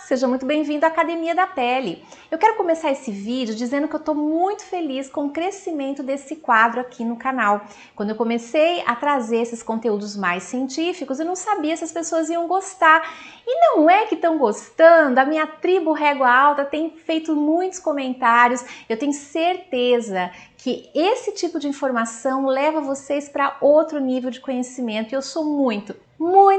Seja muito bem-vindo à Academia da Pele. Eu quero começar esse vídeo dizendo que eu estou muito feliz com o crescimento desse quadro aqui no canal. Quando eu comecei a trazer esses conteúdos mais científicos, eu não sabia se as pessoas iam gostar. E não é que estão gostando, a minha tribo Régua Alta tem feito muitos comentários, eu tenho certeza que esse tipo de informação leva vocês para outro nível de conhecimento e eu sou muito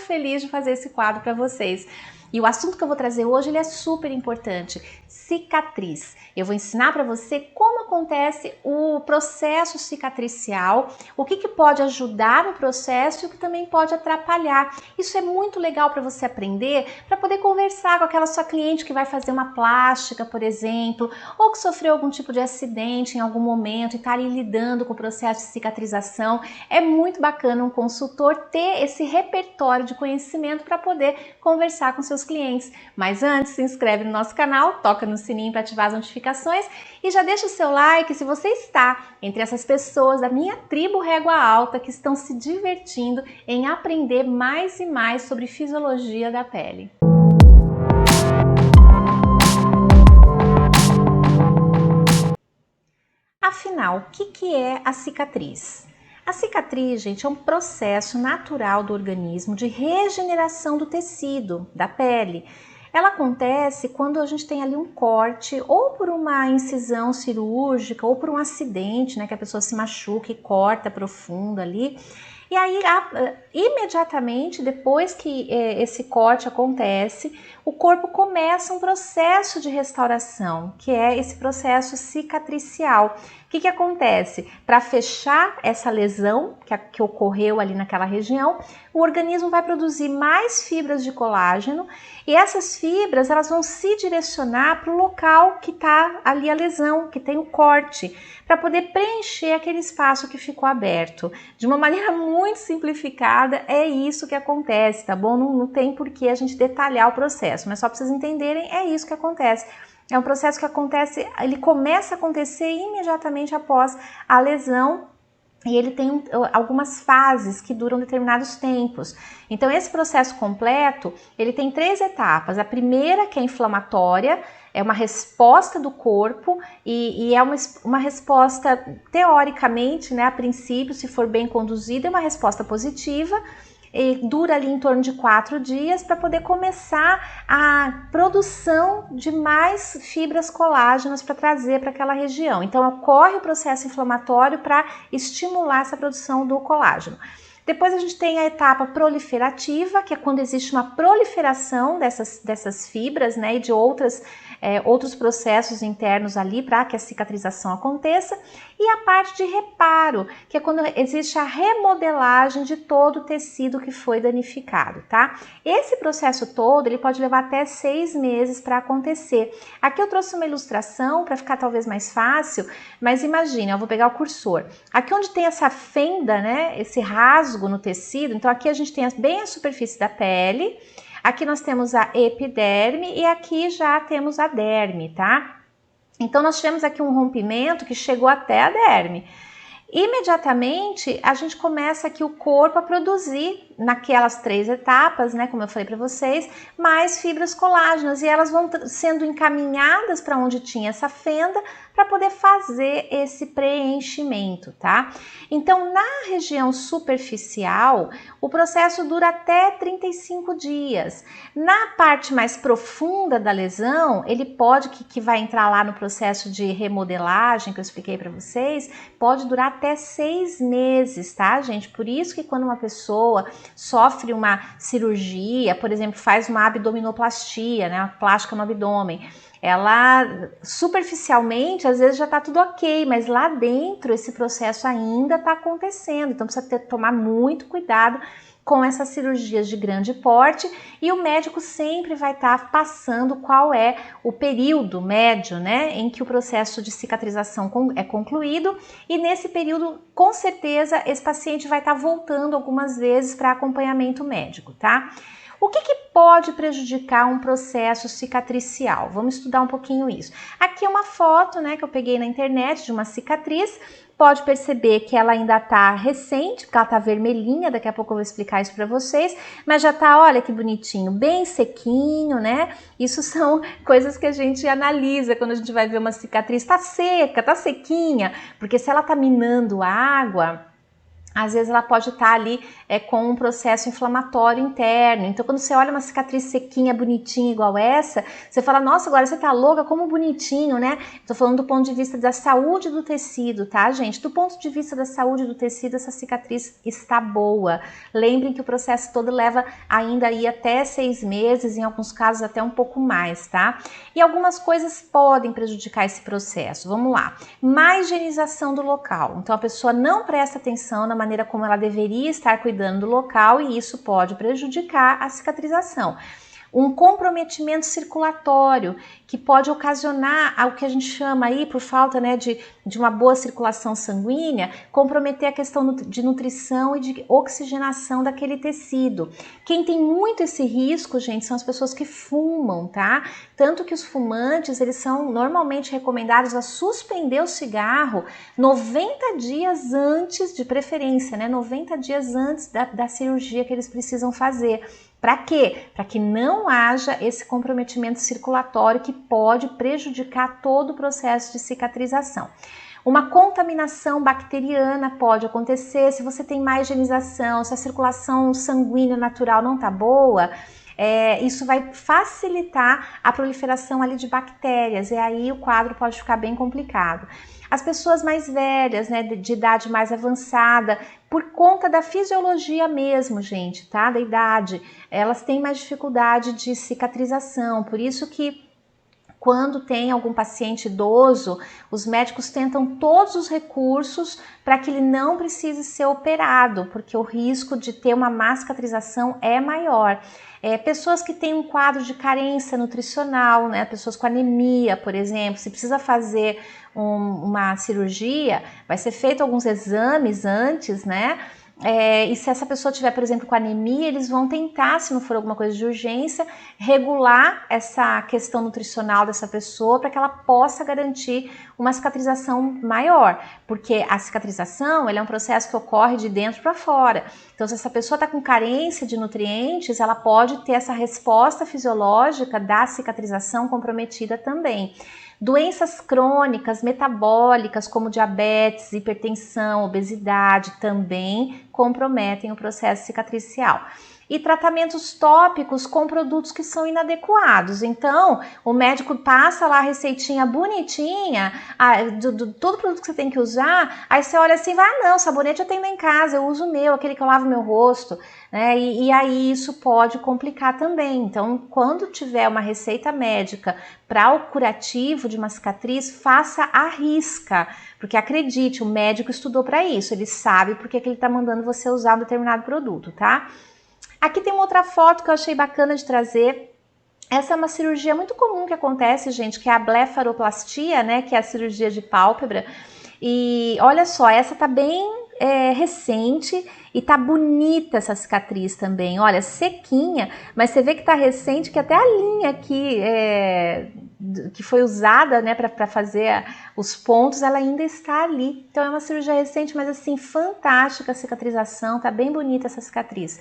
feliz de fazer esse quadro para vocês. E o assunto que eu vou trazer hoje ele é super importante, cicatriz. Eu vou ensinar para você como acontece o processo cicatricial, o que pode ajudar no processo e o que também pode atrapalhar. Isso é muito legal para você aprender, para poder conversar com aquela sua cliente que vai fazer uma plástica, por exemplo, ou que sofreu algum tipo de acidente em algum momento e está ali lidando com o processo de cicatrização. É muito bacana um consultor ter esse repertório de conhecimento para poder conversar com seus clientes. Mas antes, se inscreve no nosso canal, toca no sininho para ativar as notificações e já deixa o seu like se você está entre essas pessoas da minha tribo Régua Alta que estão se divertindo em aprender mais e mais sobre fisiologia da pele. Afinal, o que é a cicatriz? A cicatriz, gente, é um processo natural do organismo de regeneração do tecido, da pele. Ela acontece quando a gente tem ali um corte, ou por uma incisão cirúrgica, ou por um acidente, né, que a pessoa se machuca e corta profundo ali. E aí, imediatamente depois que esse corte acontece, o corpo começa um processo de restauração, que é esse processo cicatricial. O que acontece? Para fechar essa lesão que ocorreu ali naquela região, o organismo vai produzir mais fibras de colágeno e essas fibras elas vão se direcionar para o local que está ali a lesão, que tem o corte, para poder preencher aquele espaço que ficou aberto. De uma maneira muito simplificada, é isso que acontece, tá bom? Não tem por que a gente detalhar o processo, mas só para vocês entenderem, é isso que acontece. É um processo que acontece, ele começa a acontecer imediatamente após a lesão e ele tem algumas fases que duram determinados tempos. Então esse processo completo, ele tem 3 etapas. A primeira, que é inflamatória, é uma resposta do corpo e é uma resposta, teoricamente, né, a princípio, se for bem conduzida, é uma resposta positiva. E dura ali em torno de 4 dias para poder começar a produção de mais fibras colágenas para trazer para aquela região. Então ocorre o processo inflamatório para estimular essa produção do colágeno. Depois a gente tem a etapa proliferativa, que é quando existe uma proliferação dessas fibras, né, e de outros processos internos ali para que a cicatrização aconteça. E a parte de reparo, que é quando existe a remodelagem de todo o tecido que foi danificado, tá? Esse processo todo, ele pode levar até 6 meses para acontecer. Aqui eu trouxe uma ilustração para ficar talvez mais fácil, mas imagine, eu vou pegar o cursor. Aqui onde tem essa fenda, né, esse rasgo no tecido, então aqui a gente tem bem a superfície da pele, aqui nós temos a epiderme e aqui já temos a derme, tá? Então nós tivemos aqui um rompimento que chegou até a derme. Imediatamente a gente começa aqui o corpo a produzir naquelas 3 etapas, né, como eu falei para vocês, mais fibras colágenas e elas vão sendo encaminhadas para onde tinha essa fenda para poder fazer esse preenchimento, tá? Então, na região superficial, o processo dura até 35 dias. Na parte mais profunda da lesão, ele pode, que vai entrar lá no processo de remodelagem que eu expliquei para vocês, pode durar até 6 meses, tá, gente? Por isso que quando uma pessoa sofre uma cirurgia, por exemplo, faz uma abdominoplastia, né, uma plástica no abdômen, ela superficialmente às vezes já está tudo ok, mas lá dentro esse processo ainda está acontecendo, então precisa tomar muito cuidado com essas cirurgias de grande porte e o médico sempre vai estar passando qual é o período médio, né, em que o processo de cicatrização é concluído e nesse período com certeza esse paciente vai estar voltando algumas vezes para acompanhamento médico, tá? O que pode prejudicar um processo cicatricial? Vamos estudar um pouquinho isso. Aqui é uma foto, né, que eu peguei na internet de uma cicatriz. pode perceber que ela ainda tá recente, porque ela tá vermelhinha, daqui a pouco eu vou explicar isso para vocês, mas já tá, olha que bonitinho, bem sequinho, né? Isso são coisas que a gente analisa quando a gente vai ver uma cicatriz, tá seca, tá sequinha, porque se ela tá minando água, às vezes ela pode estar ali com um processo inflamatório interno. Então, quando você olha uma cicatriz sequinha, bonitinha, igual essa, você fala, nossa, agora você tá louca, como bonitinho, né? Tô falando do ponto de vista da saúde do tecido, tá, gente? Do ponto de vista da saúde do tecido, essa cicatriz está boa. Lembrem que o processo todo leva ainda aí até 6 meses, em alguns casos até um pouco mais, tá? E algumas coisas podem prejudicar esse processo. Vamos lá. Má higienização do local. Então, a pessoa não presta atenção na maneira como ela deveria estar cuidando do local e isso pode prejudicar a cicatrização. Um comprometimento circulatório que pode ocasionar o que a gente chama aí, por falta, né, de uma boa circulação sanguínea, comprometer a questão de nutrição e de oxigenação daquele tecido. Quem tem muito esse risco, gente, são as pessoas que fumam, tá? Tanto que os fumantes, eles são normalmente recomendados a suspender o cigarro 90 dias antes, de preferência, né? 90 dias antes da cirurgia que eles precisam fazer. Para quê? Para que não haja esse comprometimento circulatório que pode prejudicar todo o processo de cicatrização. Uma contaminação bacteriana pode acontecer se você tem má higienização, se a circulação sanguínea natural não está boa. Isso vai facilitar a proliferação ali de bactérias e aí o quadro pode ficar bem complicado. As pessoas mais velhas, né, de idade mais avançada, por conta da fisiologia mesmo, gente, tá? Da idade, elas têm mais dificuldade de cicatrização, por isso que quando tem algum paciente idoso, os médicos tentam todos os recursos para que ele não precise ser operado, porque o risco de ter uma má cicatrização é maior. Pessoas que têm um quadro de carência nutricional, né? Pessoas com anemia, por exemplo, se precisa fazer uma cirurgia, vai ser feito alguns exames antes, né? E se essa pessoa tiver, por exemplo, com anemia, eles vão tentar, se não for alguma coisa de urgência, regular essa questão nutricional dessa pessoa para que ela possa garantir uma cicatrização maior, porque a cicatrização ela é um processo que ocorre de dentro para fora. Então, se essa pessoa está com carência de nutrientes, ela pode ter essa resposta fisiológica da cicatrização comprometida também. Doenças crônicas, metabólicas, como diabetes, hipertensão, obesidade, também comprometem o processo cicatricial. E tratamentos tópicos com produtos que são inadequados. Então, o médico passa lá a receitinha bonitinha, todo produto que você tem que usar, aí você olha assim, não, sabonete eu tenho lá em casa, eu uso o meu, aquele que eu lavo meu rosto, né? E aí isso pode complicar também. Então, quando tiver uma receita médica para o curativo de uma cicatriz, faça à risca, porque acredite, o médico estudou para isso, ele sabe porque que ele está mandando você usar um determinado produto, tá? Aqui tem uma outra foto que eu achei bacana de trazer. Essa é uma cirurgia muito comum que acontece, gente, que é a blefaroplastia, né, que é a cirurgia de pálpebra. E olha só, essa tá bem recente e tá bonita essa cicatriz também. Olha, sequinha, mas você vê que tá recente, que até a linha aqui que foi usada, né, para fazer os pontos, ela ainda está ali. Então é uma cirurgia recente, mas assim, fantástica a cicatrização, tá bem bonita essa cicatriz.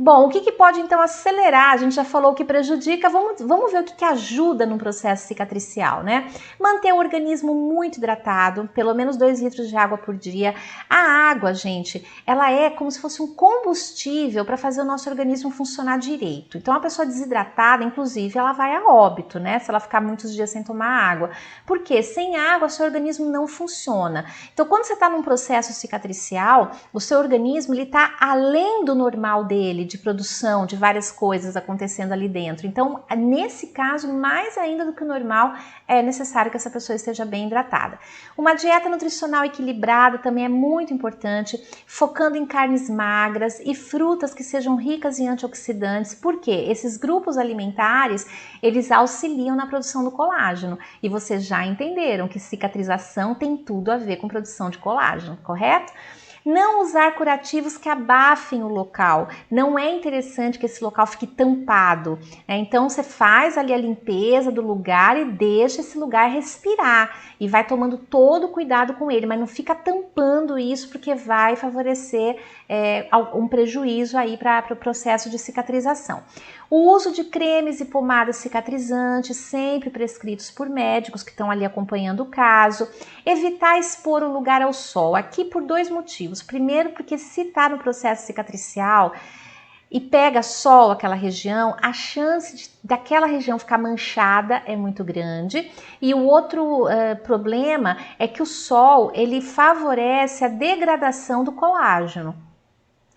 Bom, o que pode então acelerar? A gente já falou o que prejudica, vamos ver o que ajuda no processo cicatricial, né? Manter o organismo muito hidratado, pelo menos 2 litros de água por dia. A água, gente, ela é como se fosse um combustível para fazer o nosso organismo funcionar direito. Então, a pessoa desidratada, inclusive, ela vai a óbito, né? Se ela ficar muitos dias sem tomar água. Porque sem água, seu organismo não funciona. Então, quando você está num processo cicatricial, o seu organismo está além do normal dele, de produção de várias coisas acontecendo ali dentro. Então, nesse caso, mais ainda do que o normal, é necessário que essa pessoa esteja bem hidratada. Uma dieta nutricional equilibrada também é muito importante, focando em carnes magras e frutas que sejam ricas em antioxidantes, porque esses grupos alimentares, eles auxiliam na produção do colágeno. E vocês já entenderam que cicatrização tem tudo a ver com produção de colágeno, correto? Não usar curativos que abafem o local. Não é interessante que esse local fique tampado, né? Então você faz ali a limpeza do lugar e deixa esse lugar respirar e vai tomando todo o cuidado com ele, mas não fica tampando isso porque vai favorecer um prejuízo aí para o processo de cicatrização. O uso de cremes e pomadas cicatrizantes, sempre prescritos por médicos que estão ali acompanhando o caso. Evitar expor o lugar ao sol, aqui por 2 motivos. Primeiro, porque se está no processo cicatricial e pega sol aquela região, a chance daquela região ficar manchada é muito grande. E o outro problema é que o sol, ele favorece a degradação do colágeno.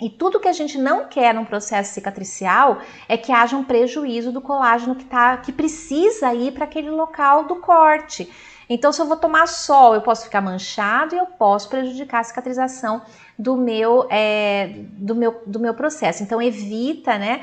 E tudo que a gente não quer num processo cicatricial é que haja um prejuízo do colágeno que precisa ir para aquele local do corte. Então, se eu vou tomar sol, eu posso ficar manchado e eu posso prejudicar a cicatrização do meu processo. Então, evita, né?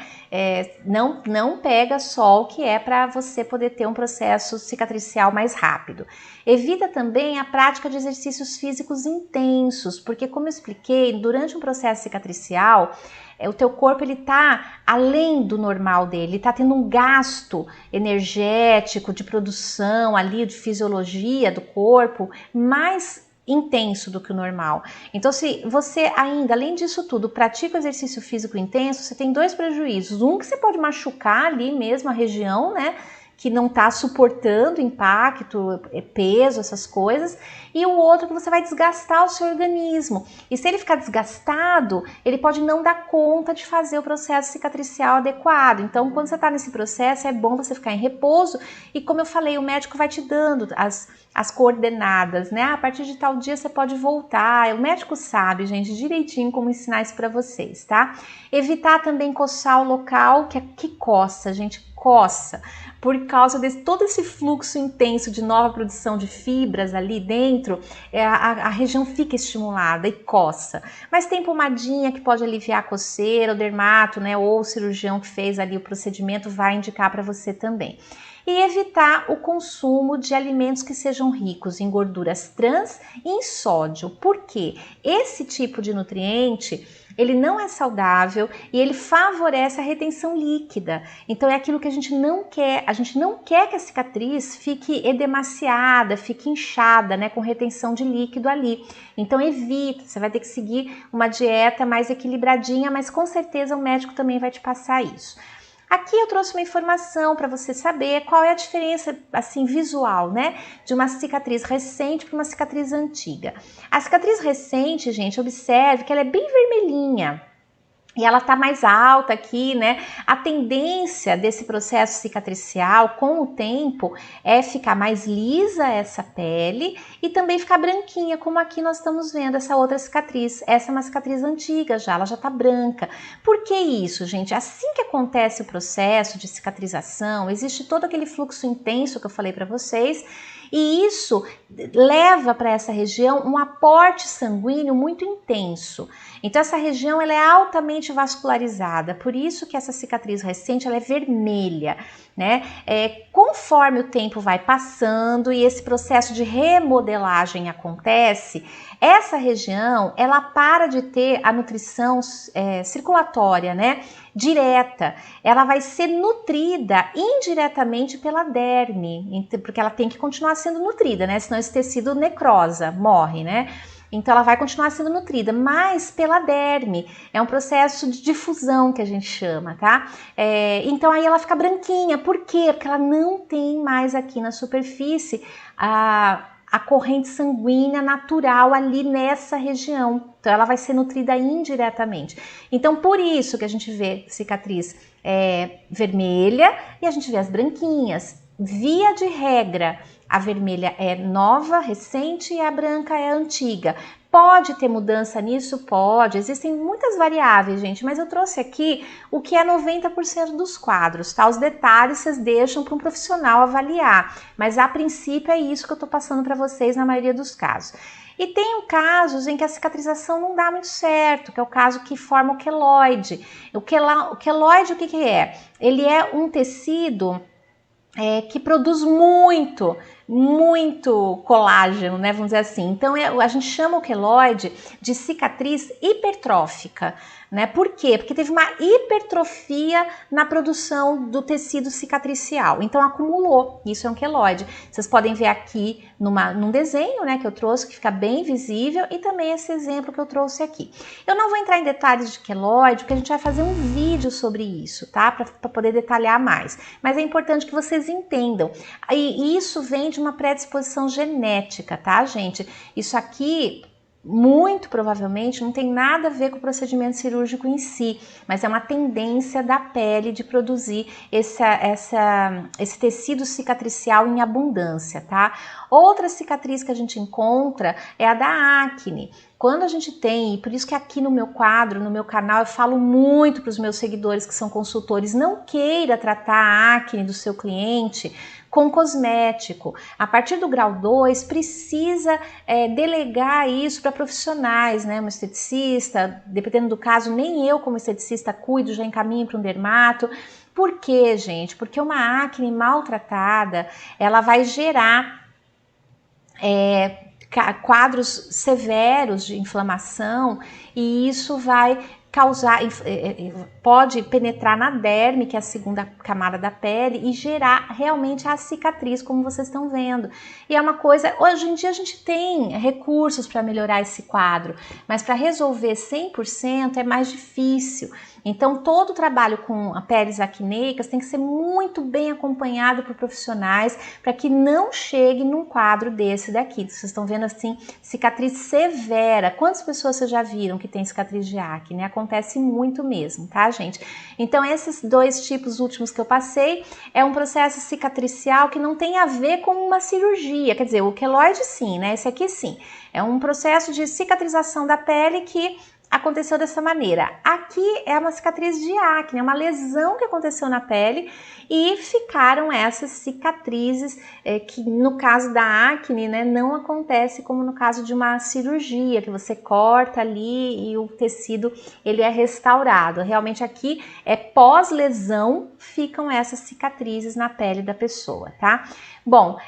Não pega sol, que é para você poder ter um processo cicatricial mais rápido. Evita também a prática de exercícios físicos intensos, porque, como eu expliquei, durante um processo cicatricial, o teu corpo ele tá além do normal dele, ele tá tendo um gasto energético de produção ali, de fisiologia do corpo, mais intenso do que o normal. Então, se você ainda, além disso tudo, pratica o exercício físico intenso, você tem 2 prejuízos. Um, que você pode machucar ali mesmo a região, né? Que não está suportando impacto, peso, essas coisas, e o outro que você vai desgastar o seu organismo. E se ele ficar desgastado, ele pode não dar conta de fazer o processo cicatricial adequado. Então, quando você está nesse processo, é bom você ficar em repouso e, como eu falei, o médico vai te dando as coordenadas, né? A partir de tal dia você pode voltar. O médico sabe, gente, direitinho como ensinar isso para vocês, tá? Evitar também coçar o local que coça, gente, coça. Por causa de todo esse fluxo intenso de nova produção de fibras ali dentro, a região fica estimulada e coça. Mas tem pomadinha que pode aliviar a coceira, o dermato, né, ou o cirurgião que fez ali o procedimento vai indicar para você também. E evitar o consumo de alimentos que sejam ricos em gorduras trans e em sódio. Por quê? Esse tipo de nutriente, ele não é saudável e ele favorece a retenção líquida. Então é aquilo que a gente não quer. A gente não quer que a cicatriz fique edemaciada, fique inchada, né, com retenção de líquido ali. Então evita, você vai ter que seguir uma dieta mais equilibradinha, mas com certeza o médico também vai te passar isso. Aqui eu trouxe uma informação para você saber qual é a diferença assim visual, né, de uma cicatriz recente para uma cicatriz antiga. A cicatriz recente, gente, observe que ela é bem vermelhinha. E ela tá mais alta aqui, né? A tendência desse processo cicatricial com o tempo é ficar mais lisa essa pele e também ficar branquinha, como aqui nós estamos vendo essa outra cicatriz. Essa é uma cicatriz antiga já, ela já tá branca. Por que isso, gente? Assim que acontece o processo de cicatrização, existe todo aquele fluxo intenso que eu falei para vocês, e isso leva para essa região um aporte sanguíneo muito intenso. Então essa região ela é altamente vascularizada, por isso que essa cicatriz recente ela é vermelha, né? Conforme o tempo vai passando e esse processo de remodelagem acontece, essa região ela para de ter a nutrição circulatória, né? Direta, ela vai ser nutrida indiretamente pela derme, porque ela tem que continuar sendo nutrida, né? Senão esse tecido necrosa, morre, né? Então ela vai continuar sendo nutrida, mas pela derme. É um processo de difusão que a gente chama, tá? Então aí ela fica branquinha. Por quê? Porque ela não tem mais aqui na superfície a corrente sanguínea natural ali nessa região. Então ela vai ser nutrida indiretamente. Então por isso que a gente vê cicatriz vermelha e a gente vê as branquinhas. Via de regra, a vermelha é nova, recente, e a branca é antiga. Pode ter mudança nisso? Pode. Existem muitas variáveis, gente, mas eu trouxe aqui o que é 90% dos quadros, tá? Os detalhes vocês deixam para um profissional avaliar, mas a princípio é isso que eu tô passando para vocês na maioria dos casos. E tem casos em que a cicatrização não dá muito certo, que é o caso que forma o queloide. O queloide, o que é? Ele é um tecido que produz muito muito colágeno, né? Vamos dizer assim. Então a gente chama o queloide de cicatriz hipertrófica, né? Por quê? Porque teve uma hipertrofia na produção do tecido cicatricial. Então acumulou. Isso é um queloide. Vocês podem ver aqui num desenho, né, que eu trouxe, que fica bem visível, e também esse exemplo que eu trouxe aqui. Eu não vou entrar em detalhes de queloide, porque a gente vai fazer um vídeo sobre isso, tá? Para poder detalhar mais. Mas é importante que vocês entendam. E isso vem de uma predisposição genética, tá, gente? Isso aqui, muito provavelmente, não tem nada a ver com o procedimento cirúrgico em si, mas é uma tendência da pele de produzir esse tecido cicatricial em abundância, tá? Outra cicatriz que a gente encontra é a da acne. Quando a gente tem, e por isso que aqui no meu quadro, no meu canal, eu falo muito para os meus seguidores que são consultores, não queira tratar a acne do seu cliente com cosmético. A partir do grau 2, precisa delegar isso para profissionais, né? Um esteticista, dependendo do caso, nem eu como esteticista cuido, já encaminho para um dermato. Por quê, gente? Porque uma acne maltratada, ela vai gerar quadros severos de inflamação, e isso vai causar, pode penetrar na derme, que é a segunda camada da pele, e gerar realmente a cicatriz, como vocês estão vendo. E é uma coisa, hoje em dia a gente tem recursos para melhorar esse quadro, mas para resolver 100% é mais difícil. Então, todo o trabalho com peles acneicas tem que ser muito bem acompanhado por profissionais para que não chegue num quadro desse daqui. Vocês estão vendo assim, cicatriz severa. Quantas pessoas vocês já viram que tem cicatriz de acne? Acontece muito mesmo, tá, gente? Então, esses dois tipos últimos que eu passei é um processo cicatricial que não tem a ver com uma cirurgia. Quer dizer, o queloide sim, né? Esse aqui sim. É um processo de cicatrização da pele que aconteceu dessa maneira. Aqui é uma cicatriz de acne, é uma lesão que aconteceu na pele e ficaram essas cicatrizes que no caso da acne, né, não acontece como no caso de uma cirurgia, que você corta ali e o tecido ele é restaurado. Realmente aqui é pós-lesão, ficam essas cicatrizes na pele da pessoa, tá? Bom,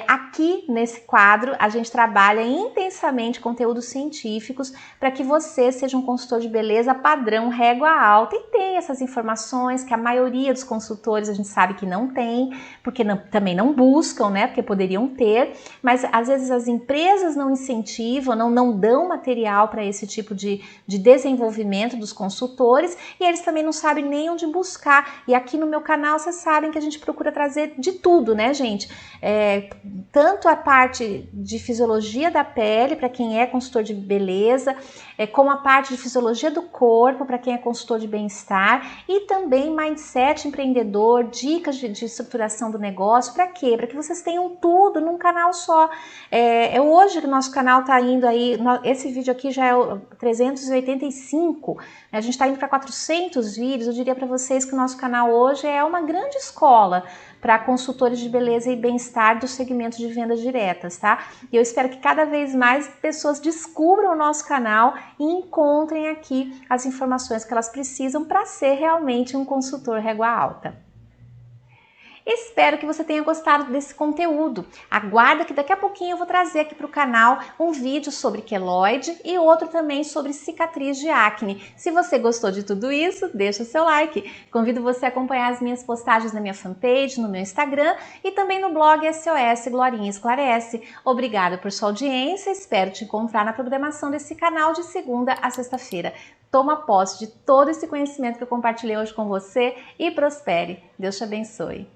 aqui nesse quadro a gente trabalha intensamente conteúdos científicos para que você seja um consultor de beleza padrão régua alta e tenha essas informações que a maioria dos consultores a gente sabe que não tem, porque também não buscam, né? Porque poderiam ter, mas às vezes as empresas não incentivam, não dão material para esse tipo de desenvolvimento dos consultores, e eles também não sabem nem onde buscar. E aqui no meu canal vocês sabem que a gente procura trazer de tudo, né, gente? Tanto a parte de fisiologia da pele para quem é consultor de beleza, como a parte de fisiologia do corpo para quem é consultor de bem-estar, e também mindset empreendedor, dicas de estruturação do negócio. Para quê? Para que vocês tenham tudo num canal só. Hoje que o nosso canal está indo aí, esse vídeo aqui já é o 385, a gente está indo para 400 vídeos. Eu diria para vocês que o nosso canal hoje é uma grande escola para consultores de beleza e bem-estar do segmento de vendas diretas, tá? E eu espero que cada vez mais pessoas descubram o nosso canal e encontrem aqui as informações que elas precisam para ser realmente um consultor régua alta. Espero que você tenha gostado desse conteúdo. Aguarda que daqui a pouquinho eu vou trazer aqui para o canal um vídeo sobre queloide e outro também sobre cicatriz de acne. Se você gostou de tudo isso, deixa seu like. Convido você a acompanhar as minhas postagens na minha fanpage, no meu Instagram e também no blog SOS Glorinha Esclarece. Obrigada por sua audiência, espero te encontrar na programação desse canal de segunda a sexta-feira. Toma posse de todo esse conhecimento que eu compartilhei hoje com você e prospere. Deus te abençoe.